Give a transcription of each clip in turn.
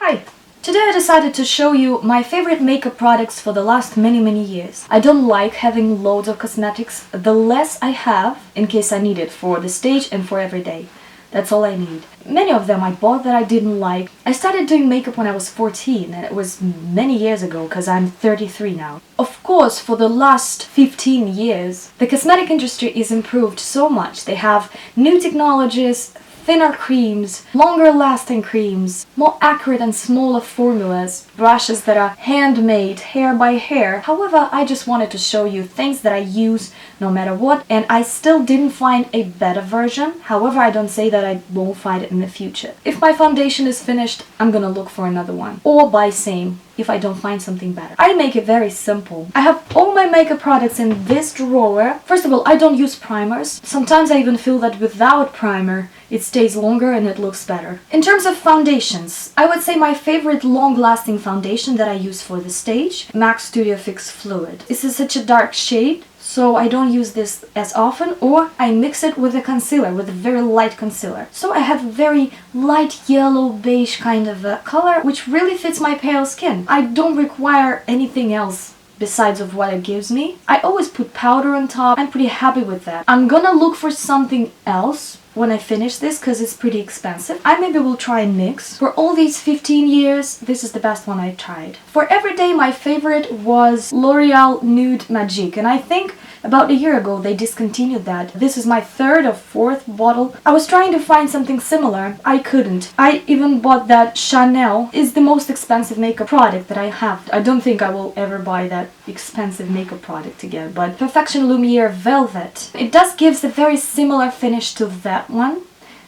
Hi! Today I decided to show you my favorite makeup products for the last many years. I don't like having loads of cosmetics. The less I have, in case I need it for the stage and for every day. That's all I need. Many of them I bought that I didn't like. I started doing makeup when I was 14, and it was many years ago because I'm 33 now. Of course, for the last 15 years, the cosmetic industry is improved so much. They have new technologies, thinner creams, longer lasting creams, more accurate and smaller formulas, brushes that are handmade, hair by hair. However, I just wanted to show you things that I use no matter what, and I still didn't find a better version. However, I don't say that I won't find it in the future. If my foundation is finished, I'm gonna look for another one, or buy same if I don't find something better. I make it very simple. I have all my makeup products in this drawer. First of all, I don't use primers. Sometimes I even feel that without primer, it stays longer and it looks better. In terms of foundations, I would say my favorite long-lasting foundation that I use for the stage, MAC Studio Fix Fluid. This is such a dark shade, so I don't use this as often, or I mix it with a concealer, with a very light concealer. So I have a very light yellow beige kind of a color, which really fits my pale skin. I don't require anything else besides of what it gives me. I always put powder on top. I'm pretty happy with that. I'm gonna look for something else when I finish this because it's pretty expensive. I maybe will try NYX. For all these 15 years, this is the best one I tried. For everyday, my favorite was L'Oreal Nude Magique, and I think about a year ago they discontinued that. This is my third or fourth bottle. I was trying to find something similar. I couldn't. I even bought that Chanel. Is the most expensive makeup product that I have. I don't think I will ever buy that expensive makeup product again, but Perfection Lumiere Velvet. It does gives a very similar finish to that one.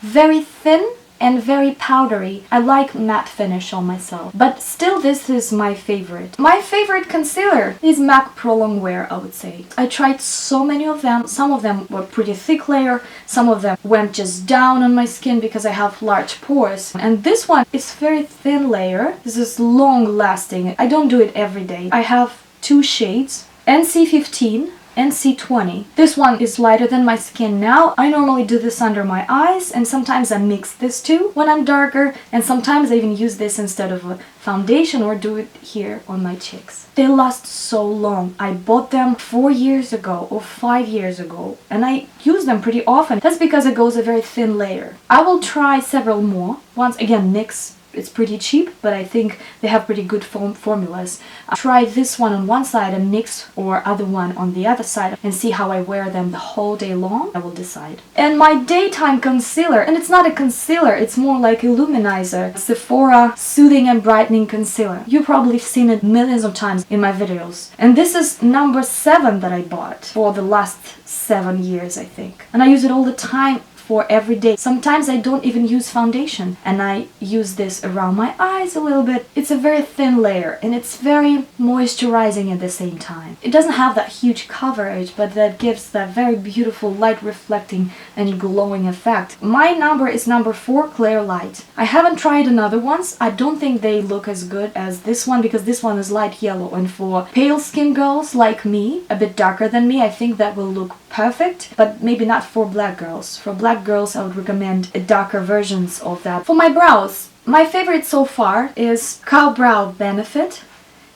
Very thin and very powdery. I like matte finish on myself, but still this is my favorite. My favorite concealer is MAC Pro Longwear, I would say. I tried so many of them. Some of them were pretty thick layer, some of them went just down on my skin because I have large pores. And this one is very thin layer. This is long lasting. I don't do it every day. I have two shades, NC15 and C20. This one is lighter than my skin now. I normally do this under my eyes, and sometimes I mix this too when I'm darker, and sometimes I even use this instead of a foundation or do it here on my cheeks. They last so long. I bought them 4 years ago or 5 years ago, and I use them pretty often. That's because it goes a very thin layer. I will try several more. Once again, NYX. It's pretty cheap, but I think they have pretty good formulas. I'll try this one on one side and NYX or other one on the other side and see how I wear them the whole day long. I will decide. And my daytime concealer, and it's not a concealer, it's more like a luminizer. Sephora Soothing and Brightening Concealer. You've probably seen it millions of times in my videos. And this is number 7 that I bought for the last 7 years, I think. And I use it all the time. For every day. Sometimes I don't even use foundation, and I use this around my eyes a little bit. It's a very thin layer and it's very moisturizing at the same time. It doesn't have that huge coverage, but that gives that very beautiful light reflecting and glowing effect. My number is number 4, Clear Light. I haven't tried another ones. I don't think they look as good as this one because this one is light yellow, and for pale skin girls like me, a bit darker than me, I think that will look perfect, but maybe not for black girls. For black girls, I would recommend darker versions of that. For my brows, my favorite so far is Cow Brow Benefit.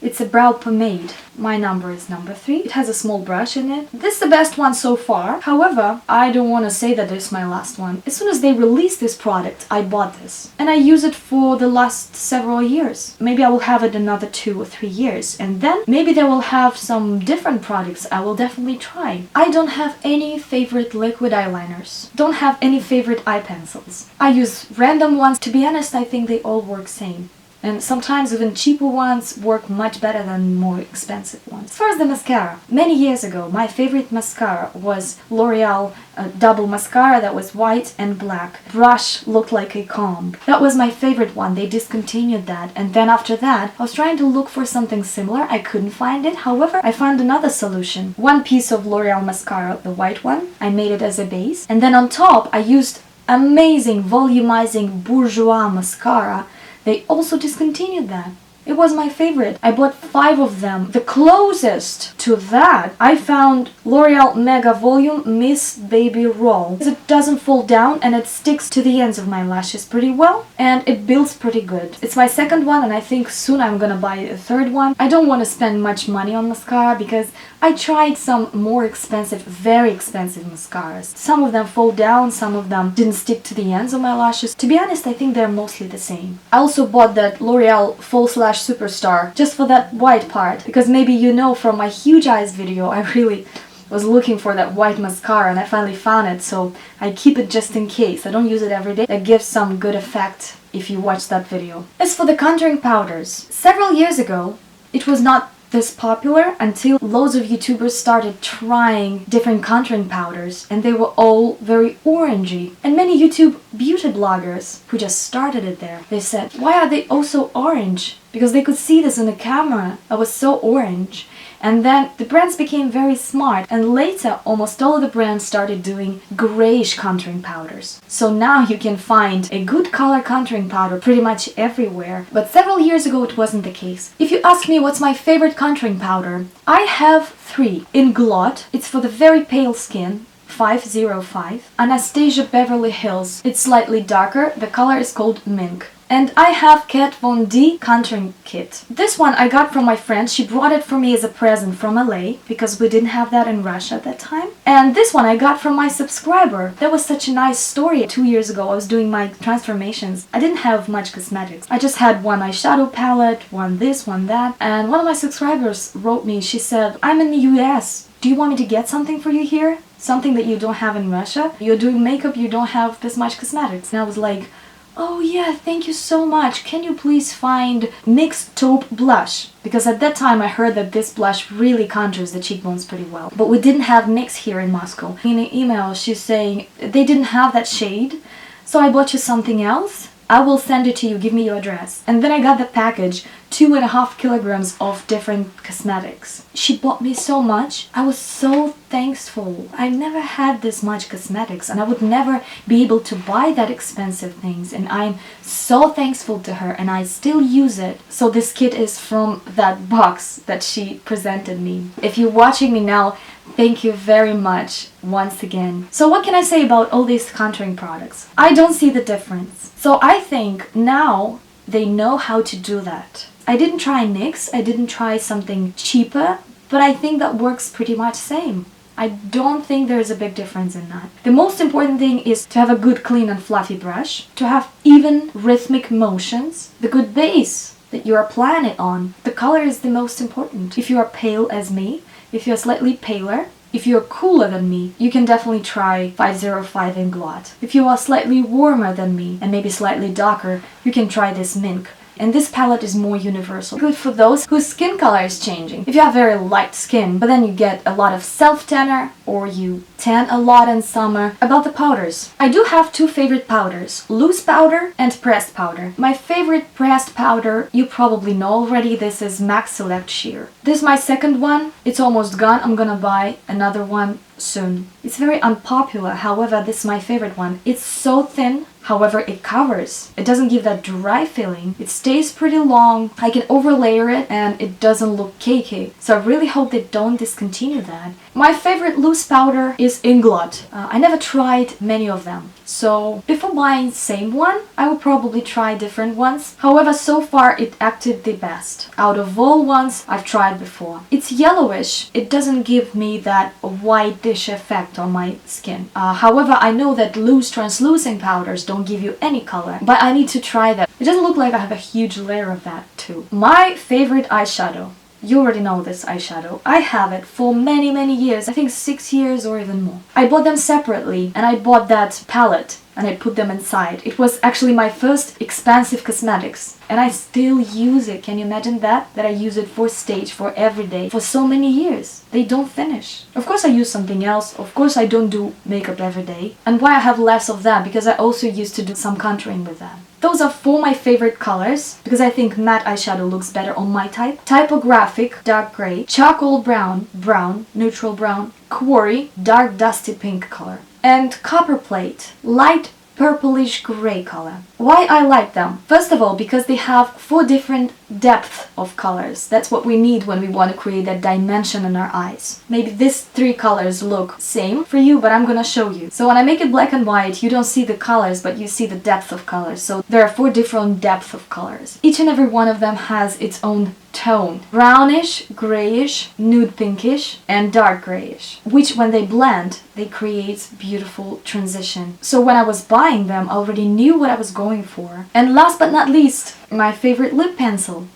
It's a brow pomade. My number is number 3. It has a small brush in it. This is the best one so far. However, I don't want to say that this is my last one. As soon as they released this product, I bought this. And I use it for the last several years. Maybe I will have it another 2 or 3 years. And then maybe they will have some different products I will definitely try. I don't have any favorite liquid eyeliners. Don't have any favorite eye pencils. I use random ones. To be honest, I think they all work same. And sometimes even cheaper ones work much better than more expensive ones. As far as the mascara, many years ago, my favorite mascara was L'Oreal Double Mascara that was white and black. Brush looked like a comb. That was my favorite one. They discontinued that. And then after that, I was trying to look for something similar. I couldn't find it. However, I found another solution. One piece of L'Oreal mascara, the white one. I made it as a base. And then on top, I used amazing volumizing bourgeois mascara. They also discontinued that. It was my favorite. I bought 5 of them. The closest to that, I found L'Oreal Mega Volume Mist Baby Roll. It doesn't fall down and it sticks to the ends of my lashes pretty well, and it builds pretty good. It's my second one, and I think soon I'm gonna buy a third one. I don't want to spend much money on mascara because I tried some more expensive, very expensive mascaras. Some of them fall down, some of them didn't stick to the ends of my lashes. To be honest, I think they're mostly the same. I also bought that L'Oreal False Lash Superstar just for that white part, because maybe you know from my huge eyes video, I really was looking for that white mascara and I finally found it, so I keep it just in case. I don't use it every day. It gives some good effect if you watch that video. As for the contouring powders, several years ago, it was not this popular until loads of YouTubers started trying different contouring powders, and they were all very orangey. And many YouTube beauty bloggers who just started it there, they said, why are they also orange? Because they could see this in the camera. I was so orange. And then the brands became very smart, and later almost all of the brands started doing grayish contouring powders. So now you can find a good color contouring powder pretty much everywhere. But several years ago it wasn't the case. If you ask me what's my favorite contouring powder, I have 3. In Glot, it's for the very pale skin, 505. Anastasia Beverly Hills, it's slightly darker, the color is called Mink. And I have Kat Von D contouring kit. This one I got from my friend. She brought it for me as a present from LA because we didn't have that in Russia at that time. And this one I got from my subscriber. That was such a nice story. 2 years ago I was doing my transformations. I didn't have much cosmetics. I just had one eyeshadow palette, one this, one that. And one of my subscribers wrote me, she said, I'm in the US. Do you want me to get something for you here? Something that you don't have in Russia? You're doing makeup, you don't have this much cosmetics. And I was like, oh yeah, thank you so much. Can you please find Nyx Taupe Blush? Because at that time I heard that this blush really contours the cheekbones pretty well. But we didn't have Nyx here in Moscow. In an email she's saying they didn't have that shade, so I bought you something else. I will send it to you, give me your address. And then I got the package, 2.5 kilograms of different cosmetics. She bought me so much. I was so thankful. I never had this much cosmetics and I would never be able to buy that expensive things, and I'm so thankful to her and I still use it. So this kit is from that box that she presented me. If you're watching me now, thank you very much once again. So what can I say about all these contouring products? I don't see the difference. So I think now they know how to do that. I didn't try NYX, I didn't try something cheaper, but I think that works pretty much same. I don't think there's a big difference in that. The most important thing is to have a good clean and fluffy brush, to have even rhythmic motions, the good base that you're applying it on. The color is the most important. If you are pale as me, if you're slightly paler, if you're cooler than me, you can definitely try 505 in Glot. If you are slightly warmer than me and maybe slightly darker, you can try this Mink. And this palette is more universal. Good for those whose skin color is changing. If you have very light skin, but then you get a lot of self-tanner, or you tan a lot in summer. About the powders. I do have 2 favorite powders, loose powder and pressed powder. My favorite pressed powder, you probably know already, this is MAC Select Sheer. This is my second one. It's almost gone. I'm gonna buy another one soon. It's very unpopular, however, this is my favorite one. It's so thin. However, it covers. It doesn't give that dry feeling. It stays pretty long. I can overlayer it and it doesn't look cakey. So I really hope they don't discontinue that. My favorite loose powder is Inglot. I never tried many of them. So before buying the same one, I will probably try different ones. However, so far it acted the best out of all ones I've tried before. It's yellowish. It doesn't give me that whitish effect on my skin. However, I know that loose translucent powders don't give you any color, but I need to try that. It doesn't look like I have a huge layer of that too. My favorite eyeshadow. You already know this eyeshadow. I have it for many years, I think 6 years or even more. I bought them separately and I bought that palette and I put them inside. It was actually my first expensive cosmetics and I still use it. Can you imagine that? That I use it for stage, for everyday, for so many years. They don't finish. Of course I use something else. Of course I don't do makeup every day. And why I have less of that? Because I also used to do some contouring with that. Those are 4 my favorite colors, because I think matte eyeshadow looks better on my type. Typographic, dark gray. Charcoal brown, brown, neutral brown. Quarry, dark dusty pink color. And Copperplate, light purplish gray color. Why I like them? First of all, because they have 4 different depth of colors. That's what we need when we want to create that dimension in our eyes. Maybe these 3 colors look same for you, but I'm gonna show you. So when I make it black and white, you don't see the colors, but you see the depth of colors. So there are 4 different depths of colors. Each and every one of them has its own tone. Brownish, grayish, nude pinkish, and dark grayish, which when they blend, they create beautiful transition. So when I was buying them, I already knew what I was going for. And last but not least, my favorite lip pencil,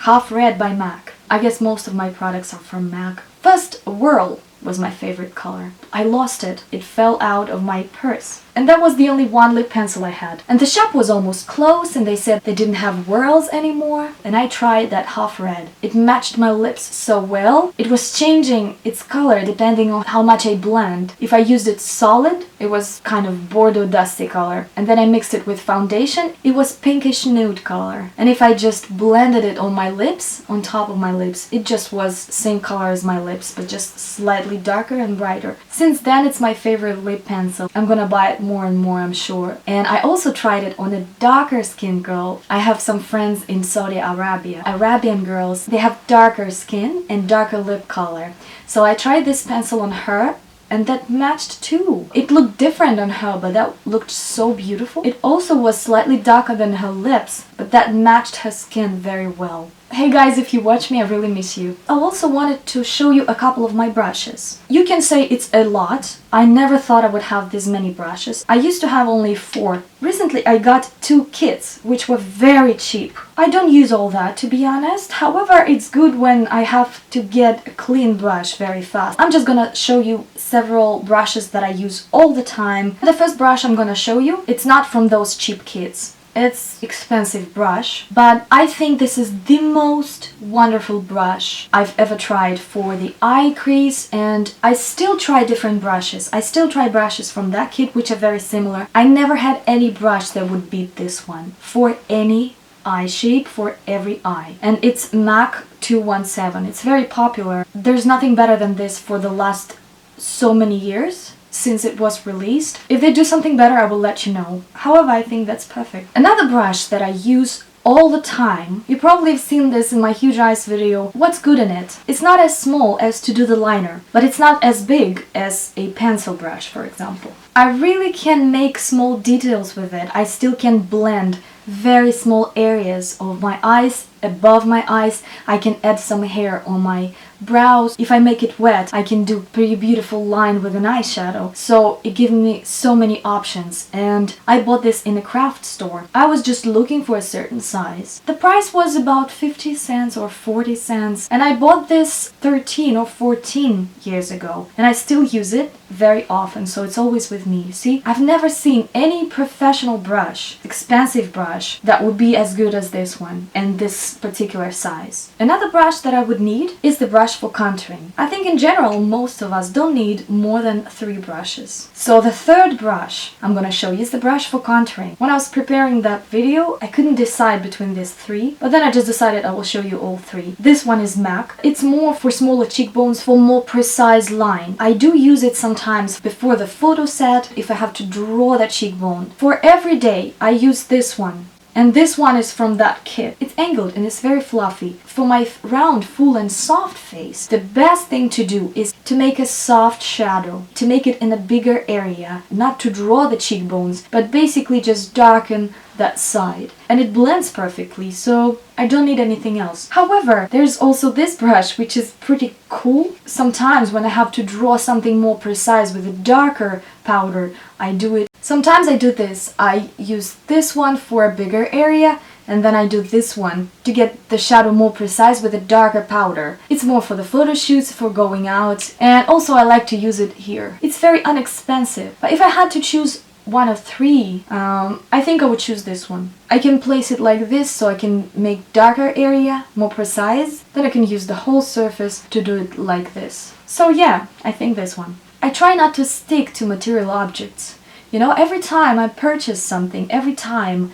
Half Red by MAC. I guess most of my products are from MAC. First, Whirl was my favorite color. I lost it. It fell out of my purse. And that was the only one lip pencil I had. And the shop was almost closed and they said they didn't have Whirls anymore. And I tried that Half Red. It matched my lips so well. It was changing its color depending on how much I blend. If I used it solid, it was kind of Bordeaux dusty color. And then I mixed it with foundation, it was pinkish nude color. And if I just blended it on my lips, on top of my lips, it just was same color as my lips, but just slightly darker and brighter. Since then, it's my favorite lip pencil. I'm gonna buy it more and more, I'm sure. And I also tried it on a darker skin girl. I have some friends in Saudi Arabia. Arabian girls, they have darker skin and darker lip color. So I tried this pencil on her and that matched too. It looked different on her, but that looked so beautiful. It also was slightly darker than her lips, but that matched her skin very well. Hey guys, if you watch me, I really miss you. I also wanted to show you a couple of my brushes. You can say it's a lot. I never thought I would have this many brushes. I used to have only 4. Recently I got 2 kits, which were very cheap. I don't use all that, to be honest. However, it's good when I have to get a clean brush very fast. I'm just gonna show you several brushes that I use all the time. The first brush I'm gonna show you, it's not from those cheap kits. It's expensive brush, but I think this is the most wonderful brush I've ever tried for the eye crease, and I still try different brushes. I still try brushes from that kit which are very similar. I never had any brush that would beat this one for any eye shape, for every eye. And it's MAC 217. It's very popular. There's nothing better than this for the last so many years since it was released. If they do something better, I will let you know. However, I think that's perfect. Another brush that I use all the time, you probably have seen this in my huge eyes video, what's good in it? It's not as small as to do the liner, but it's not as big as a pencil brush, for example. I really can make small details with it. I still can blend very small areas of my eyes, above my eyes. I can add some hair on my brows. If I make it wet, I can do pretty beautiful line with an eyeshadow. So it gives me so many options. And I bought this in a craft store. I was just looking for a certain size. The price was about 50 cents or 40 cents. And I bought this 13 or 14 years ago. And I still use it very often, so it's always with me. See, I've never seen any professional brush, expensive brush, that would be as good as this one and this particular size. Another brush that I would need is the brush for contouring. I think in general most of us don't need more than 3 brushes. So the third brush I'm gonna show you is the brush for contouring. When I was preparing that video, I couldn't decide between these 3, but then I just decided I will show you all 3. This one is MAC. It's more for smaller cheekbones, for more precise line. I do use it sometimes before the photo set if I have to draw that cheekbone. For every day I use this one. And this one is from that kit. It's angled and it's very fluffy. For my round, full and soft face, the best thing to do is to make a soft shadow, to make it in a bigger area, not to draw the cheekbones, but basically just darken that side. And it blends perfectly, so I don't need anything else. However, there's also this brush, which is pretty cool. Sometimes when I have to draw something more precise with a darker powder, I do it. Sometimes I do this. I use this one for a bigger area, and then I do this one to get the shadow more precise with a darker powder. It's more for the photo shoots, for going out, and also I like to use it here. It's very inexpensive, but if I had to choose one of 3, I think I would choose this one. I can place it like this so I can make darker area more precise. Then I can use the whole surface to do it like this. So yeah, I think this one. I try not to stick to material objects. You know, every time I purchase something, every time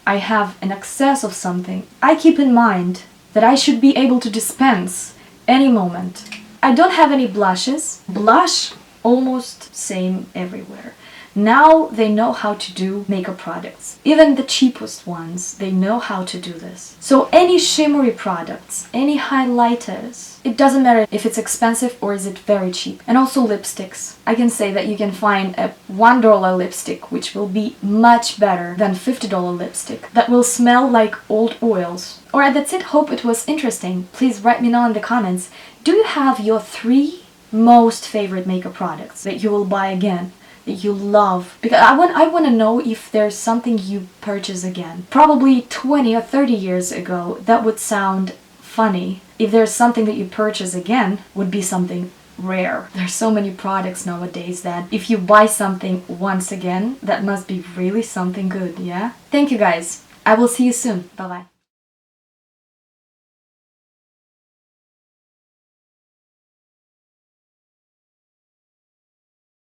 I have an excess of something, I keep in mind that I should be able to dispense any moment. I don't have any blushes. Blush, almost same everywhere. Now they know how to do makeup products. Even the cheapest ones, they know how to do this. So any shimmery products, any highlighters, it doesn't matter if it's expensive or is it very cheap. And also lipsticks. I can say that you can find a $1 lipstick which will be much better than $50 lipstick that will smell like old oils. Alright, that's it. Hope it was interesting. Please write me know in the comments. Do you have your 3 most favorite makeup products that you will buy again? That you love? Because I want to know if there's something you purchase again. Probably 20 or 30 years ago that would sound funny. If there's something that you purchase again, would be something rare. There's so many products nowadays that if you buy something once again, that must be really something good, yeah? Thank you guys. I will see you soon. Bye bye.